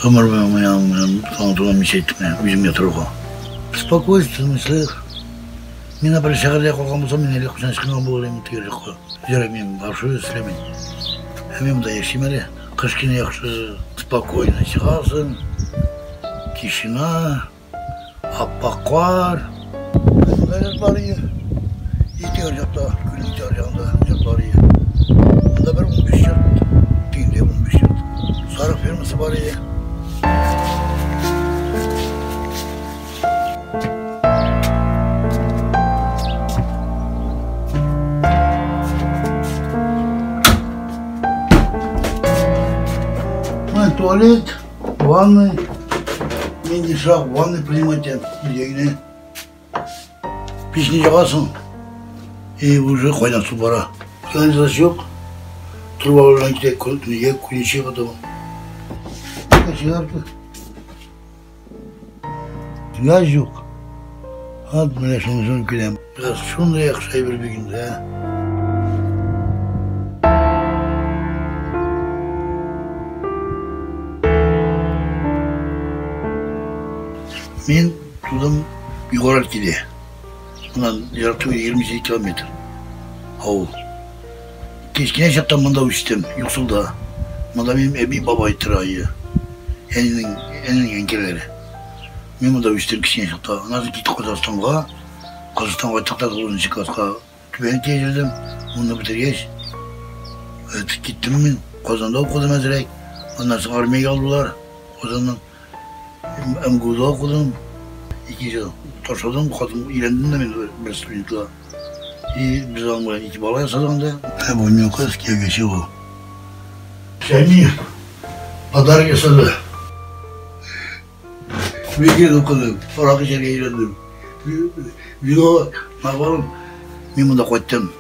Өмірмен соңғы мешеттік өзімге тұруға. Спокойствие, мыслы. Мен бір шағырдай қолған болсам, мен әлі құшан шыққан болғалаймын тегер жоққа. Жүрек мен баршы өсілемін. Әмен мұнда ешемелі. Қышкені яқшы спокойно шығасың. Тишина, аппақ қар. Бәрі бар ие. Етегер жақта, күлін жар жағында жар бар ие. Мұнда бір 15 жұрт, түйінде 15 жұрт. Сарық фермасы бар ие. Туалет, ванны, менде шақ ванны принимать етем. Пешіне жағасың, уже қойнақ су бара. Канализация жоқ, труба олжан кетек, күнеше қатымын. Шығарды. Газ жоқ. Ат міне шын келем. Шындай ақшай бербегенді, Мен тудан Юғарар келе. Мұнан жарты 27 километр. Ауыл. Кешкене жақтан мұнда өстім, Юқсылда. Мұнда мен әбей бабай тұрайы. Әнінің әңкелері. Мен мұнда өстім кешкене жақта. Аназы кетті Қазақстанға. Қазақстанға тақтады 10-шы классқа түбән тежірдім. Мұнда бітіргеш. Кеттім мен. Қазанда оқыдым әзірек. Ондан соң армияға алдылар. Қазаннан МГУ-да оқыдым. 2 жыл ташадым, қатым үйлендім де мен бір студентла. Біз алынған 2 бала жасадығында. Бұл мен қыз кеугеші ол. Сәми подарок жасады. Бекет оқыдым, парақы жерге үйлендім. Вино нағалым. Мен мұнда қойттым.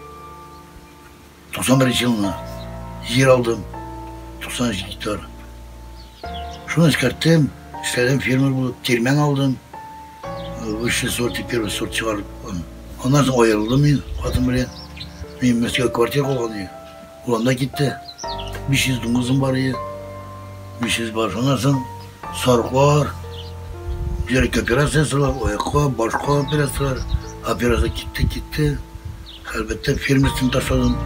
91 жылына жер алдым. 92 гектар. Шуны ескерттім. İstedim firma bulup termen aldım. Высший сорт, первый сорт çıkarıp. Ondan sonra ayrıldım ben, kadın bilen. Ben Moskva kvartiya kolgan ya. Ulanda gitti. 500 kızım var ya. 500 var. Ondan sonra sarık var. Gerek operasyası var, ayakka, başka operasyalar. Operasya gitti. Elbette firmasını taşıdım.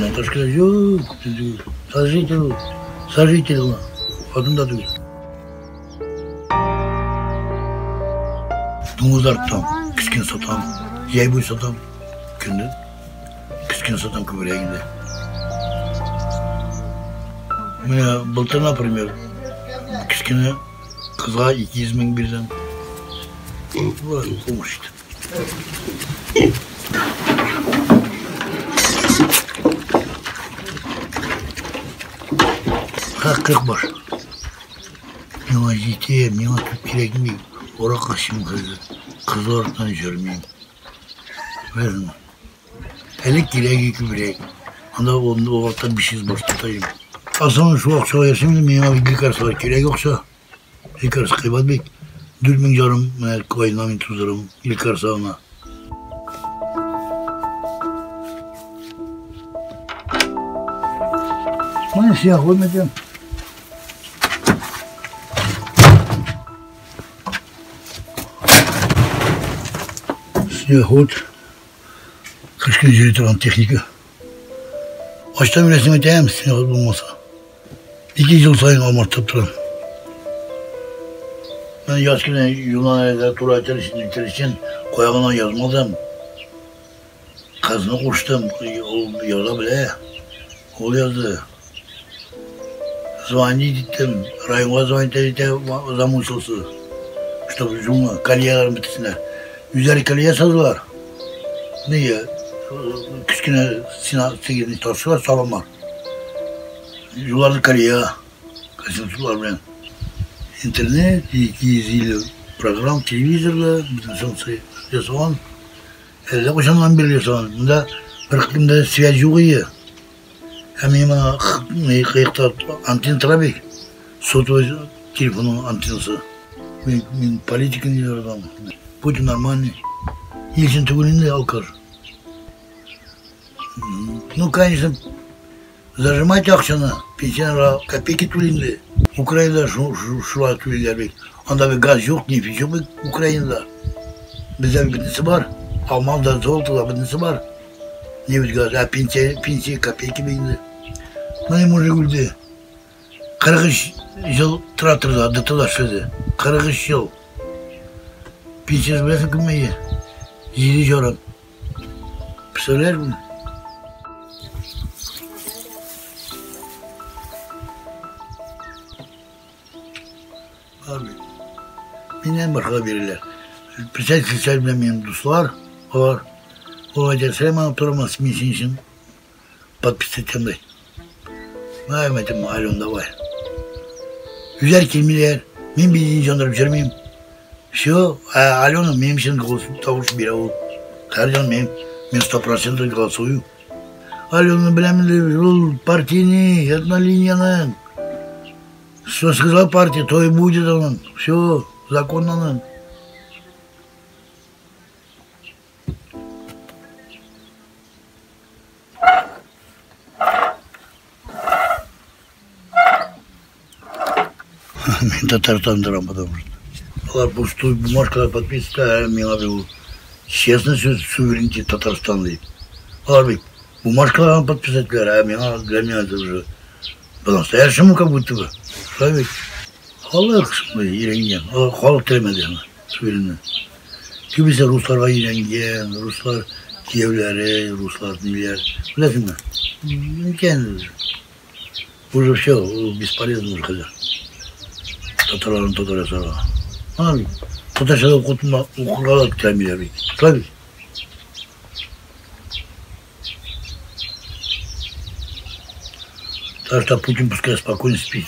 Наташка, yok, сожитель var. Kadın da değil. Domuzlardan küsken satan, yayboy satan, gündüz küsken satan köbreğinde. Былтыр, например, küskene kızğa 200 bin birden olmuş işte. Kırk var. Mena жетем, мена түп керегім орақ қашым қызы артынан жүрмейм. Бәрін. Әлі керегі көбірек. Анда оғаттан 500 баштатайым. Асаны шу ақшаға ерсемді, мена лекарсы бар керегі оқша. Лекарсы қибат бек. 4 жарым квайна мен тұздырым лекарсы ана. Мана сияқ оймеден. Снегоход, кішкене жүре тұрған техника. Açtan üretim edeyim снегоход болмаса. 2 жыл сайын алмартып тұрам. Мен яскене Юнан әлі тура өтерішін қойағынан yazmadım. Қазыны қоштым, ол yazа біле. Ол yazdı. Звонить ettim, районға звонить ettim, замучился, чтобы жұмы, коллегаларым бітісіне. Üzeri kaleye sazlar. Neye? Küçükene sinir taşı var, salon var. Yuvarlı kaleye. Kaçıntılar ben. İnternet, 200 yıl program, televizorla, bütün sonrası yasalan. Elde koşandan beri yasalan. Bunda bir kılımda связь yok iyi. Hem bana kıyıkta anten trafik. Sotuvay telefonun antenası. Ben politikini diyor adam. Putin нормальный. Ельцин түгілінде алқар. Ну, конечно, зажимать акшаны, пенсионерға копейки төлейді. Украинада шуа төлейлер. Анда газ жоқ, нефть жоқ Украинада. Бізде бітінісі бар, Алмалда золотыда бітінісі бар. Нефть газ, а пенсия копейки бейді. Міне мужик өлді. 43 жыл тракторда ДТ-да шледі. 43 жыл. Пенсиясы білесің кіммейе? 7 жарым. Представляешь bunu? Abi, benden başka biriler. Председатель benim dostlar var. O acaba oturmaz misin için подписать de. Vay metin malum vay. Güzel kelimeler. Ben bir canlarım çırmayayım. Şu Alyon'un benim için tavuş bir avul. Karcan benim 100% голосую. Alyon'un bilemedi партийный, однолинияның. Что сказал партия, то и будет он. Все, законно. Татарстан'дан потому что. Олар пустую бумажкалар подписывают, а мен абы честно сөз суверенитет Татарстан дейді. Олар бумажкалар подписать, а мен для меня это уже по-настоящему как будто бы. Tabii. Halk iğrengen, halk demedi ama suverenler. Kimisi Ruslara iğrengen, Ruslar Kievlere, Ruslar neler, bilirsin mi? Kendisi. Уже все, бесполезно уже хотя. Татарların Tatar'a. Abi, Tatar'da okuyarak gelmiyor. Tabii. Так что Путин пускай спокойно спит.